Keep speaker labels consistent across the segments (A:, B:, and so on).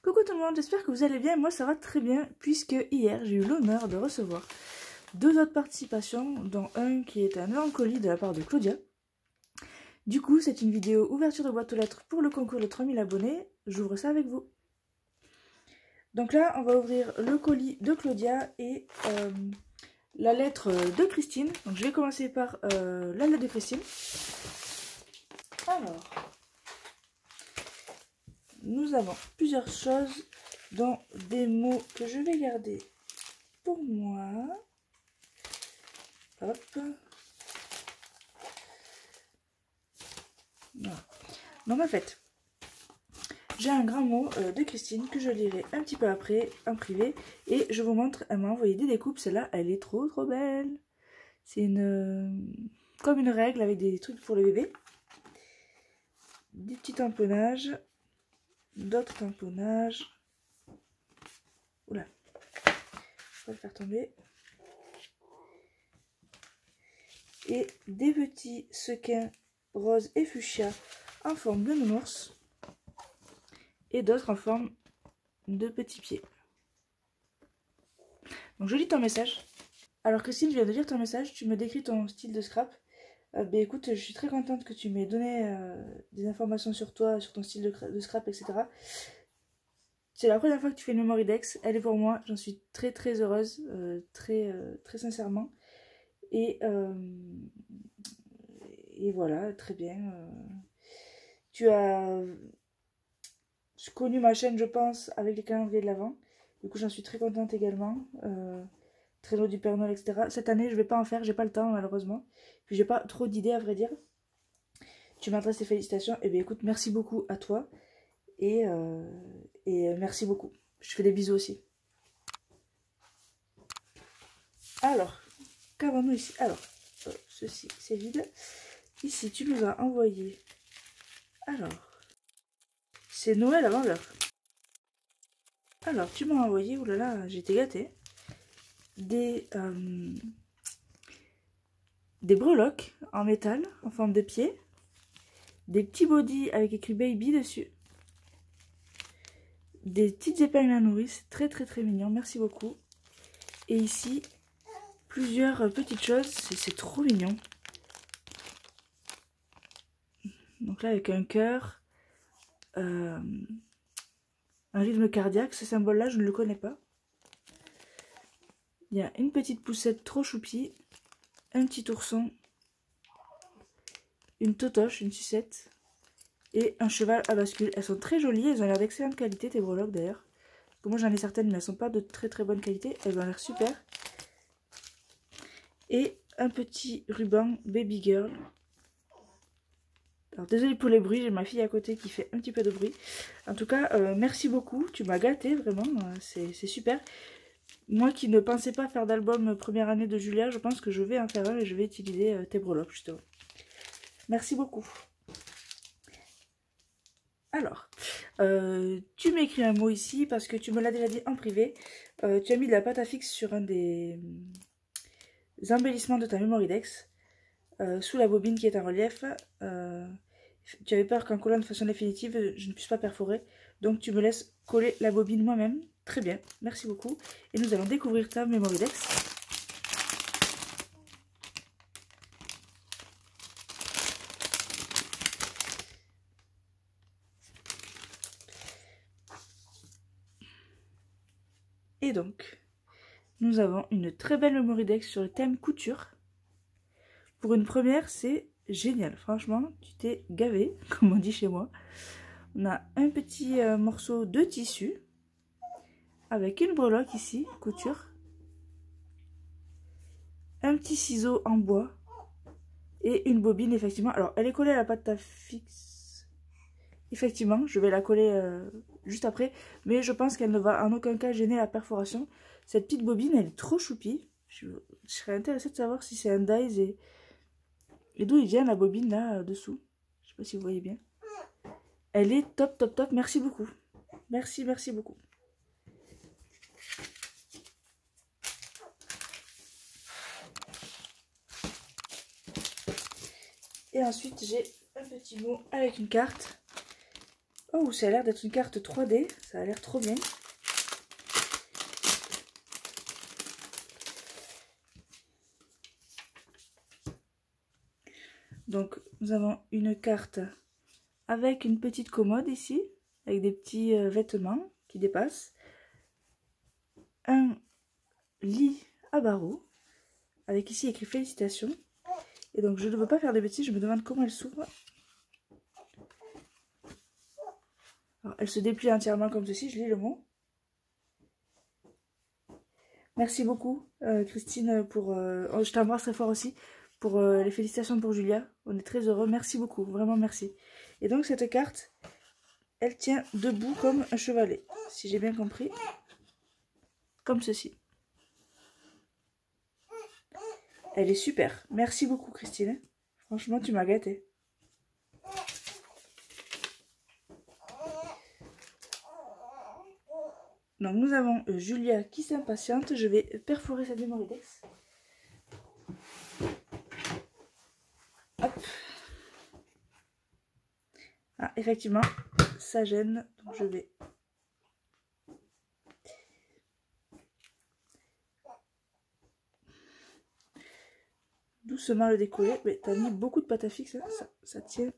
A: Coucou tout le monde, j'espère que vous allez bien. Moi ça va très bien puisque hier j'ai eu l'honneur de recevoir 2 autres participations, dont un qui est un mélancolie de la part de Claudia. Du coup c'est une vidéo ouverture de boîte aux lettres pour le concours de 3000 abonnés. J'ouvre ça avec vous. Donc là on va ouvrir le colis de Claudia et la lettre de Christine. Donc je vais commencer par la lettre de Christine. Alors, nous avons plusieurs choses, dont des mots que je vais garder pour moi. Hop. Voilà. Donc en fait, j'ai un grand mot de Christine que je lirai un petit peu après en privé. Et je vous montre, elle m'a envoyé des découpes. Celle-là, elle est trop belle. C'est comme une règle avec des trucs pour le bébé. Des petits tamponnages. D'autres tamponnages. Oula. Je vais le faire tomber. Et des petits sequins rose et fuchsia en forme de nounours. Et d'autres en forme de petits pieds. Donc je lis ton message. Alors Christine, je viens de lire ton message. Tu me décris ton style de scrap. Ben écoute, je suis très contente que tu m'aies donné des informations sur toi, sur ton style de scrap, etc. C'est la première fois que tu fais une Mémoridex. Elle est pour moi. J'en suis très heureuse, très sincèrement. Et voilà, très bien. Tu as connu ma chaîne, je pense, avec les calendriers de l'Avent. Du coup, j'en suis très contente également. Traîneau du Père Noël, etc. Cette année, je vais pas en faire, j'ai pas le temps, malheureusement. Puis, j'ai pas trop d'idées, à vrai dire. Tu m'adresses tes félicitations. Et bien, écoute, merci beaucoup à toi. Et merci beaucoup. Je fais des bisous aussi. Alors, qu'avons-nous ici? Alors, ceci, c'est vide. Ici, tu nous as envoyé... Alors, c'est Noël avant l'heure. Alors, tu m'as envoyé, oulala, j'ai été gâtée, des breloques en métal, en forme de pied, des petits bodys avec écrit baby dessus, des petites épingles à nourrice, très mignon, merci beaucoup. Et ici, plusieurs petites choses, c'est trop mignon. Donc là, avec un cœur, un rythme cardiaque, ce symbole-là, je ne le connais pas. Il y a une petite poussette trop choupie, un petit ourson, une totoche, une sucette et un cheval à bascule. Elles sont très jolies, elles ont l'air d'excellente qualité, tes breloques d'ailleurs. Moi j'en ai certaines, mais elles sont pas de très bonne qualité. Elles ont l'air super. Et un petit ruban Baby Girl. Alors désolée pour les bruits, j'ai ma fille à côté qui fait un petit peu de bruit. En tout cas, merci beaucoup, tu m'as gâtée vraiment, c'est super. Moi qui ne pensais pas faire d'album première année de Julia, je pense que je vais en faire un et je vais utiliser tes breloques justement. Merci beaucoup. Alors, tu m'écris un mot ici parce que tu me l'as déjà dit en privé. Tu as mis de la pâte à fixe sur un des embellissements de ta Mémoridex, sous la bobine qui est en relief. Tu avais peur qu'en collant de façon définitive, je ne puisse pas perforer. Donc tu me laisses coller la bobine moi-même. Très bien, merci beaucoup. Et nous allons découvrir ta Mémoridex. Et donc, nous avons une très belle Mémoridex sur le thème couture. Pour une première, c'est génial. Franchement, tu t'es gavé, comme on dit chez moi. On a un petit morceau de tissu avec une breloque ici, couture. Un petit ciseau en bois et une bobine, effectivement. Alors, elle est collée à la pâte à fixe. Effectivement, je vais la coller juste après. Mais je pense qu'elle ne va en aucun cas gêner la perforation. Cette petite bobine, elle est trop choupie. Je serais intéressée de savoir si c'est un dies et d'où il vient la bobine là dessous. Je sais pas si vous voyez bien. Elle est top. Merci beaucoup. Merci beaucoup. Et ensuite, j'ai un petit mot avec une carte. Oh, ça a l'air d'être une carte 3D. Ça a l'air trop bien. Donc, nous avons une carte avec une petite commode ici, avec des petits vêtements qui dépassent. Un lit à barreaux, avec ici écrit félicitations. Et donc, je ne veux pas faire de bêtises, je me demande comment elle s'ouvre. Alors, elle se déplie entièrement comme ceci, je lis le mot. Merci beaucoup, Christine, pour... je t'embrasse très fort aussi, pour les félicitations pour Julia. On est très heureux, merci beaucoup, vraiment merci. Et donc, cette carte, elle tient debout comme un chevalet, si j'ai bien compris. Comme ceci. Elle est super. Merci beaucoup, Christine. Franchement, tu m'as gâtée. Donc, nous avons Julia qui s'impatiente. Je vais perforer cette Mémoridex. Hop. Ah, effectivement, ça gêne. Donc, je vais... doucement le décoller. Mais t'as mis beaucoup de pâte à fixe. Hein. Ça tient.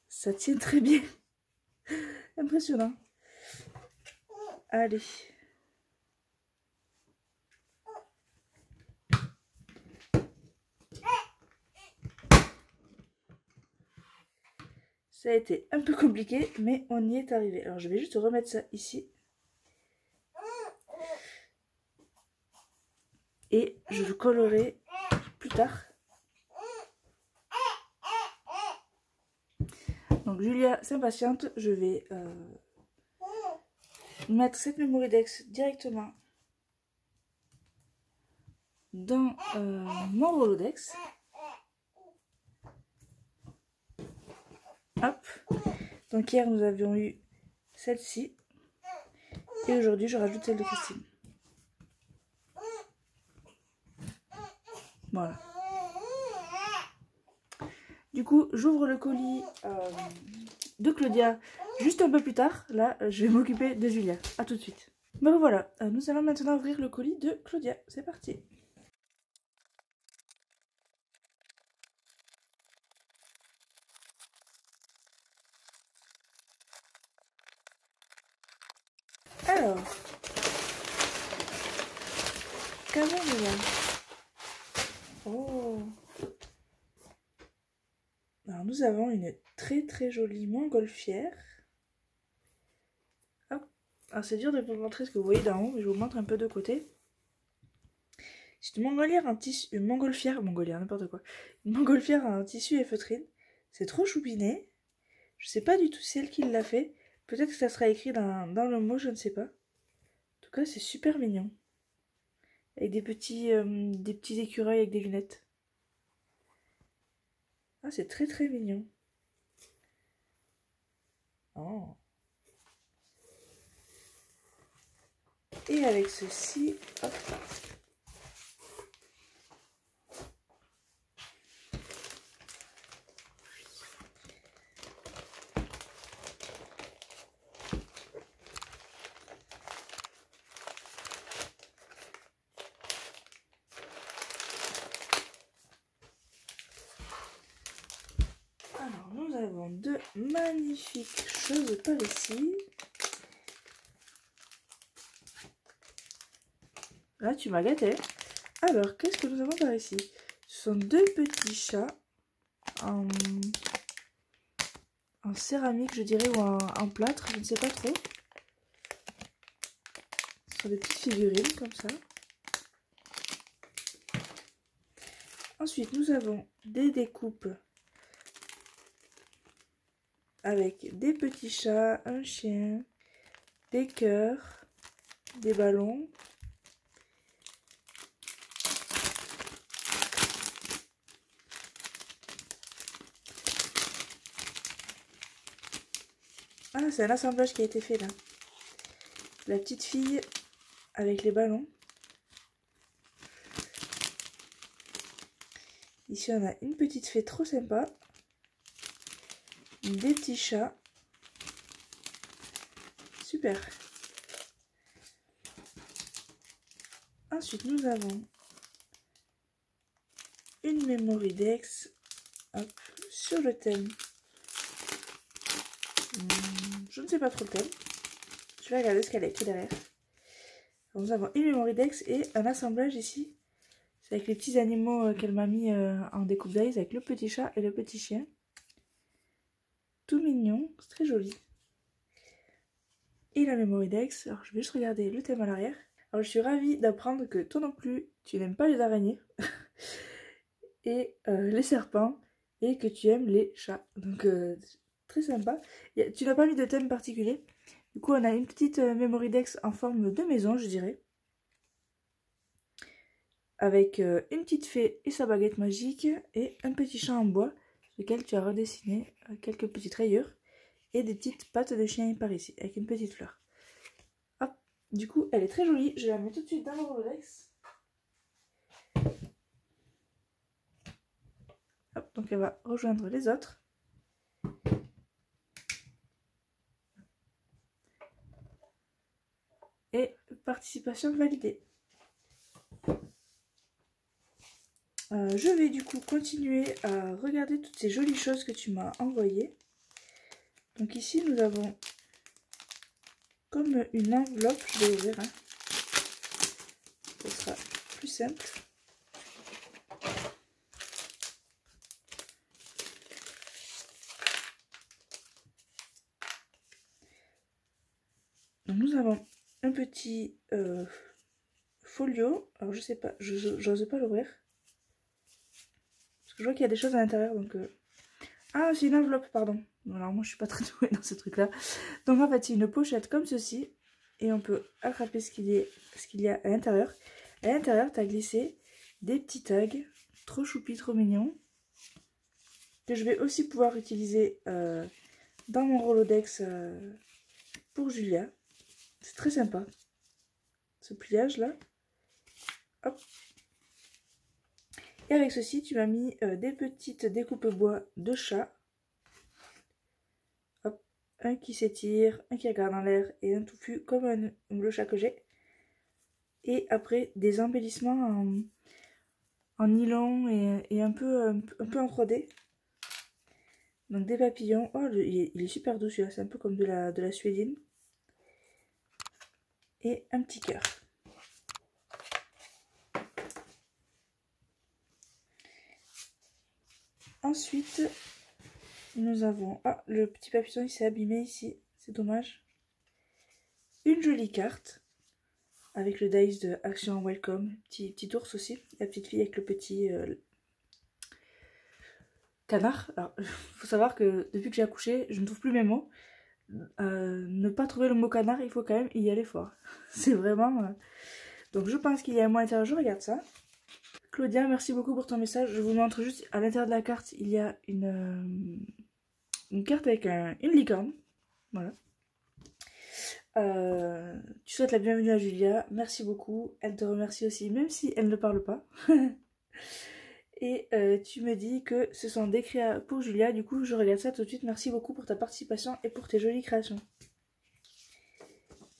A: Ça tient très bien. Impressionnant. Allez. Ça a été un peu compliqué, mais on y est arrivé. Alors, je vais juste remettre ça ici. Et je le collerai plus tard. Donc, Julia s'impatiente. Je vais mettre cette Mémoridex directement dans mon Rolodex. Hop. Donc hier nous avions eu celle-ci. Et aujourd'hui je rajoute celle de Christine. Voilà. Du coup j'ouvre le colis de Claudia juste un peu plus tard. Là je vais m'occuper de Julia. A tout de suite. Ben voilà, nous allons maintenant ouvrir le colis de Claudia. C'est parti. Alors, qu'avons-nous là? Oh! Alors, nous avons une très jolie montgolfière. Hop. Alors, c'est dur de vous montrer ce que vous voyez d'en haut, mais je vous montre un peu de côté. C'est une montgolfière en tissu... Une montgolfière... Mongolière, n'importe quoi. Une montgolfière en tissu et feutrine. C'est trop choupiné. Je sais pas du tout c'est elle qui l'a fait. Peut-être que ça sera écrit dans le mot, je ne sais pas. En tout cas, c'est super mignon. Avec des petits écureuils avec des lunettes. Ah, c'est très mignon. Oh. Et avec ceci, hop. Alors, nous avons deux magnifiques choses par ici. Là, tu m'as gâté. Alors, qu'est-ce que nous avons par ici? Ce sont deux petits chats en céramique, je dirais, ou en plâtre, je ne sais pas trop. Ce sont des petites figurines, comme ça. Ensuite, nous avons des découpes avec des petits chats, un chien, des cœurs, des ballons. Ah, c'est un assemblage qui a été fait là. La petite fille avec les ballons. Ici, on a une petite fée trop sympa. Des petits chats. super. Ensuite, nous avons une Mémoridex sur le thème. Je ne sais pas trop le thème. Je vais regarder ce qu'elle a écrit derrière. Alors, nous avons une Mémoridex et un assemblage ici. C'est avec les petits animaux qu'elle m'a mis en découpe d'ice, avec le petit chat et le petit chien. Tout mignon, c'est très joli. Et la Mémoridex, alors je vais juste regarder le thème à l'arrière. Alors je suis ravie d'apprendre que toi non plus, tu n'aimes pas les araignées et les serpents et que tu aimes les chats. Donc très sympa. Tu n'as pas mis de thème particulier. Du coup on a une petite Mémoridex en forme de maison, je dirais. Avec une petite fée et sa baguette magique et un petit chat en bois sur lequel tu as redessiné quelques petites rayures et des petites pattes de chien par ici avec une petite fleur. Hop, du coup elle est très jolie, je la mets tout de suite dans le Rolodex. Hop, donc elle va rejoindre les autres. Et participation validée. Je vais du coup continuer à regarder toutes ces jolies choses que tu m'as envoyées. Donc ici nous avons comme une enveloppe, je vais ouvrir, hein. Ce sera plus simple. Donc nous avons un petit folio, alors je sais pas, j'ose pas l'ouvrir. Parce que je vois qu'il y a des choses à l'intérieur, donc... Ah, c'est une enveloppe, pardon. Alors moi je suis pas très douée dans ce truc là. Donc en fait c'est une pochette comme ceci. Et on peut attraper ce qu'il y a à l'intérieur. À l'intérieur tu as glissé des petits tags. Trop choupis, trop mignons. Que je vais aussi pouvoir utiliser dans mon Rolodex pour Julia. C'est très sympa. Ce pliage là. Hop. Et avec ceci, tu m'as mis des petites découpes bois de chat. Hop, un qui s'étire, un qui regarde en l'air et un touffu comme le chat que j'ai. Et après, des embellissements en nylon et un peu en 3D. Donc des papillons. Oh, il est super doux celui-là, c'est un peu comme de la suédine. Et un petit cœur. Ensuite, nous avons... Ah, le petit papillon il s'est abîmé ici, c'est dommage. Une jolie carte avec le dice de Action Welcome, petit ours aussi, la petite fille avec le petit canard. Alors, il faut savoir que depuis que j'ai accouché, je ne trouve plus mes mots. Ne pas trouver le mot canard, il faut quand même y aller fort. C'est vraiment... Donc je pense qu'il y a un mot à l'intérieur, je regarde ça. Claudia, merci beaucoup pour ton message. Je vous montre juste à l'intérieur de la carte, il y a une carte avec une licorne. Voilà. Tu souhaites la bienvenue à Julia. Merci beaucoup. Elle te remercie aussi, même si elle ne parle pas. Et tu me dis que ce sont des créas pour Julia. Du coup, je regarde ça tout de suite. Merci beaucoup pour ta participation et pour tes jolies créations.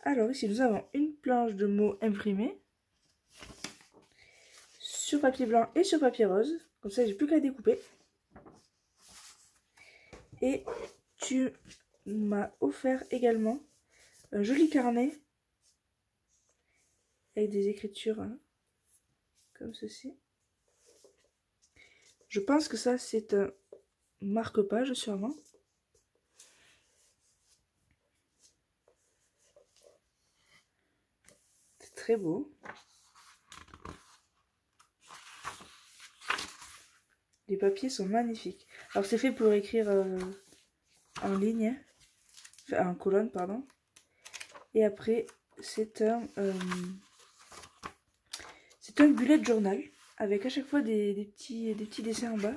A: Alors ici, nous avons une planche de mots imprimée sur papier blanc et sur papier rose. Comme ça, j'ai plus qu'à découper. Et tu m'as offert également un joli carnet avec des écritures hein, comme ceci. Je pense que ça, c'est un marque-page sûrement. C'est très beau. Les papiers sont magnifiques. Alors c'est fait pour écrire en ligne, enfin en colonne pardon. Et après c'est un bullet journal avec à chaque fois des petits dessins en bas.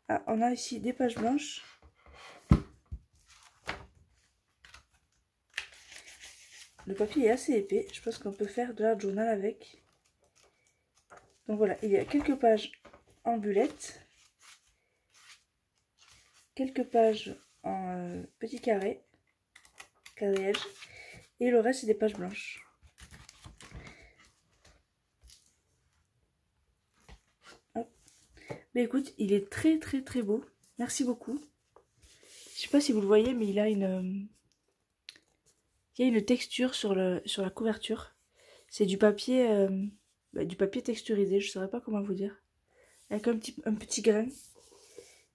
A: Ah, on a ici des pages blanches. Le papier est assez épais. Je pense qu'on peut faire de l'art journal avec. Donc voilà, il y a quelques pages en bullet, quelques pages en petit carré quadrillage. Et le reste, c'est des pages blanches. Hop. Mais écoute, il est très très très beau. Merci beaucoup. Je sais pas si vous le voyez, mais il y a une texture sur la couverture. C'est du papier texturisé, je saurais pas comment vous dire. Avec un petit grain.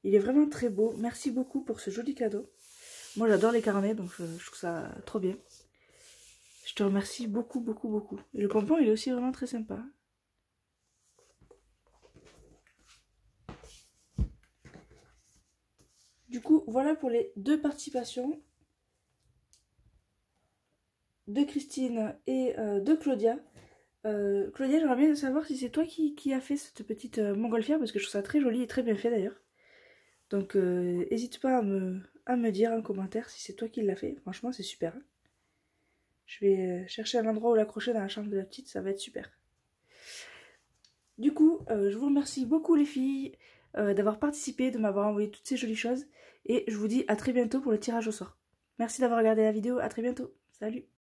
A: Il est vraiment très beau. Merci beaucoup pour ce joli cadeau. Moi j'adore les carnets, donc je trouve ça trop bien. Je te remercie beaucoup, beaucoup, beaucoup. Et le pompon, il est aussi vraiment très sympa. Du coup, voilà pour les 2 participations de Christine et de Claudia. Claudia, j'aimerais bien savoir si c'est toi qui a fait cette petite montgolfière, parce que je trouve ça très joli et très bien fait d'ailleurs. Donc, n'hésite pas à me dire en commentaire si c'est toi qui l'as fait. Franchement, c'est super. Je vais chercher un endroit où l'accrocher dans la chambre de la petite, ça va être super. Du coup, je vous remercie beaucoup les filles d'avoir participé, de m'avoir envoyé toutes ces jolies choses. Et je vous dis à très bientôt pour le tirage au sort. Merci d'avoir regardé la vidéo, à très bientôt. Salut!